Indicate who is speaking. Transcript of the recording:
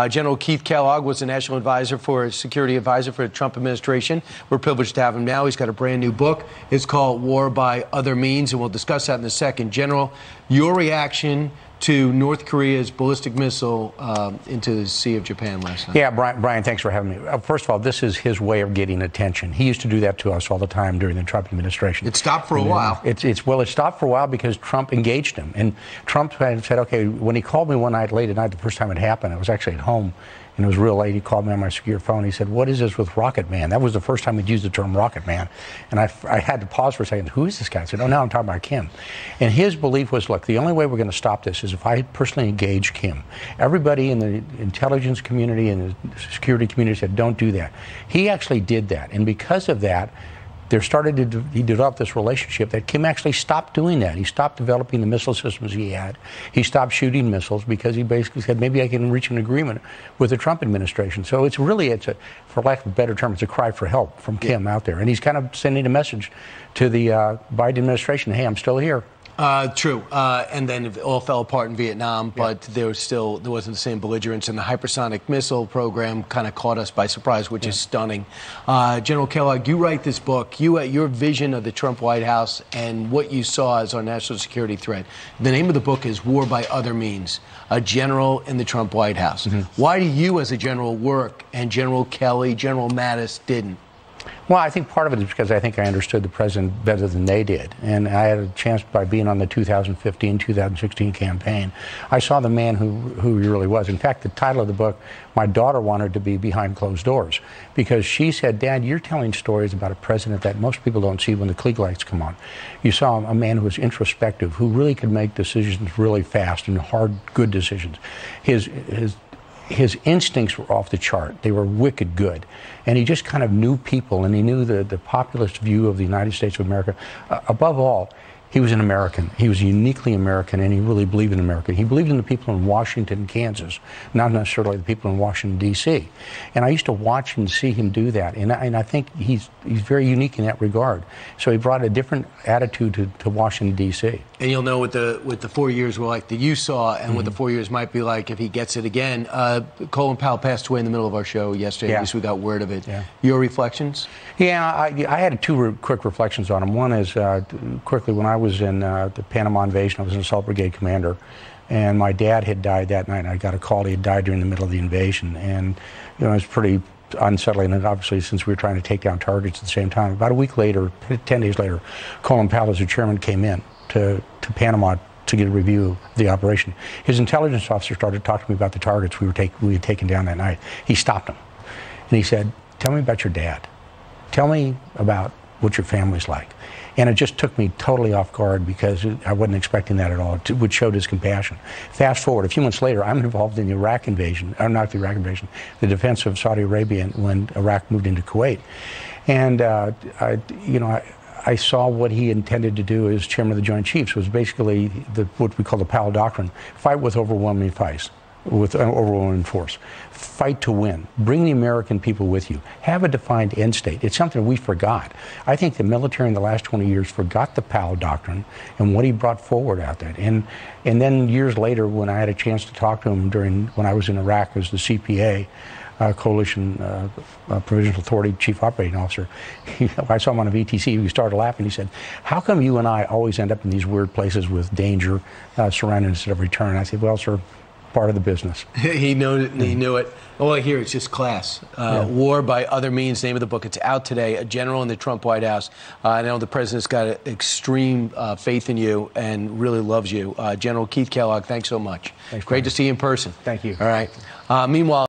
Speaker 1: General Keith Kellogg was the national security advisor for the Trump administration. We're privileged to have him now. He's got a brand new book. It's called War by Other Means, and we'll discuss that in a second. General, your reaction to North Korea's ballistic missile into the Sea of Japan last night.
Speaker 2: Yeah, Brian, thanks for having me. First of all, this is his way of getting attention. He used to do that to us all the time during the Trump administration.
Speaker 1: It stopped for a while.
Speaker 2: It stopped for a while because Trump engaged him. And Trump said, okay, when he called me one night late at night, the first time it happened, I was actually at home, and it was real late. He called me on my secure phone. He said, "What is this with Rocket Man?" That was the first time he'd used the term Rocket Man. And I had to pause for a second. Who is this guy? I said, "Oh, now I'm talking about Kim." And his belief was, look, the only way we're going to stop this is if I personally engage Kim. Everybody in the intelligence community and the security community said, don't do that. He actually did that. And because of that, he developed this relationship that Kim actually stopped doing that. He stopped developing the missile systems he had. He stopped shooting missiles because he basically said, maybe I can reach an agreement with the Trump administration. So it's for lack of a better term, it's a cry for help from Kim out there. And he's kind of sending a message to the Biden administration, hey, I'm still here.
Speaker 1: True. And then it all fell apart in Vietnam, but there wasn't the same belligerence, and the hypersonic missile program kind of caught us by surprise, which is stunning. General Kellogg, you write this book. Your vision of the Trump White House and what you saw as our national security threat. The name of the book is War by Other Means, a general in the Trump White House. Why do you as a general work and General Kelly, General Mattis didn't?
Speaker 2: Well, I think part of it is because I think I understood the president better than they did. And I had a chance by being on the 2015-2016 campaign. I saw the man who he really was. In fact, the title of the book, my daughter wanted to be Behind Closed Doors, because she said, Dad, you're telling stories about a president that most people don't see when the Klieg lights come on. You saw a man who was introspective, who really could make decisions really fast and hard, good decisions. His instincts were off the chart. They were wicked good. And he just kind of knew people, and he knew the populist view of the United States of America. Above all, he was an American. He was uniquely American, and he really believed in America. He believed in the people in Washington and Kansas, not necessarily the people in Washington, D.C. And I used to watch and see him do that, and I think he's very unique in that regard. So he brought a different attitude to Washington, D.C.
Speaker 1: And you'll know what the 4 years were like that you saw, and what the 4 years might be like if he gets it again. Colin Powell passed away in the middle of our show yesterday. At least we got word of it. Your reflections?
Speaker 2: Yeah, I had two quick reflections on him. One is, quickly, when I was in the Panama invasion, I was an assault brigade commander, and my dad had died that night, and I got a call he had died during the middle of the invasion. And, it was pretty unsettling, and obviously, since we were trying to take down targets at the same time. About a week later, 10 days later, Colin Powell, as the chairman, came in to Panama to get a review of the operation. His intelligence officer started talking to me about the targets we had taken down that night. He stopped him, and he said, tell me about your dad. Tell me about what your family's like. And it just took me totally off guard because I wasn't expecting that at all. It showed his compassion. Fast forward, a few months later, I'm involved in the Iraq invasion, or not the Iraq invasion, the defense of Saudi Arabia when Iraq moved into Kuwait. And, I saw what he intended to do as chairman of the Joint Chiefs, was basically what we call the Powell Doctrine: fight with overwhelming force. Fight to win. Bring the American people with you. Have a defined end state. It's something we forgot. I think the military in the last 20 years forgot the Powell Doctrine and what he brought forward out there. And then years later, when I had a chance to talk to him when I was in Iraq as the CPA, Coalition Provisional Authority Chief Operating Officer, I saw him on a VTC. He started laughing. He said, how come you and I always end up in these weird places with danger surrounding us at every turn? And I said, well, sir, part of the business.
Speaker 1: He knew it. He knew it. All I hear is just class. War by Other Means, name of the book. It's out today. A general in the Trump White House. I know the president's got extreme faith in you and really loves you. General Keith Kellogg, thanks so much.
Speaker 2: Thanks,
Speaker 1: Great to see you in person.
Speaker 2: Thank you.
Speaker 1: All right. Meanwhile.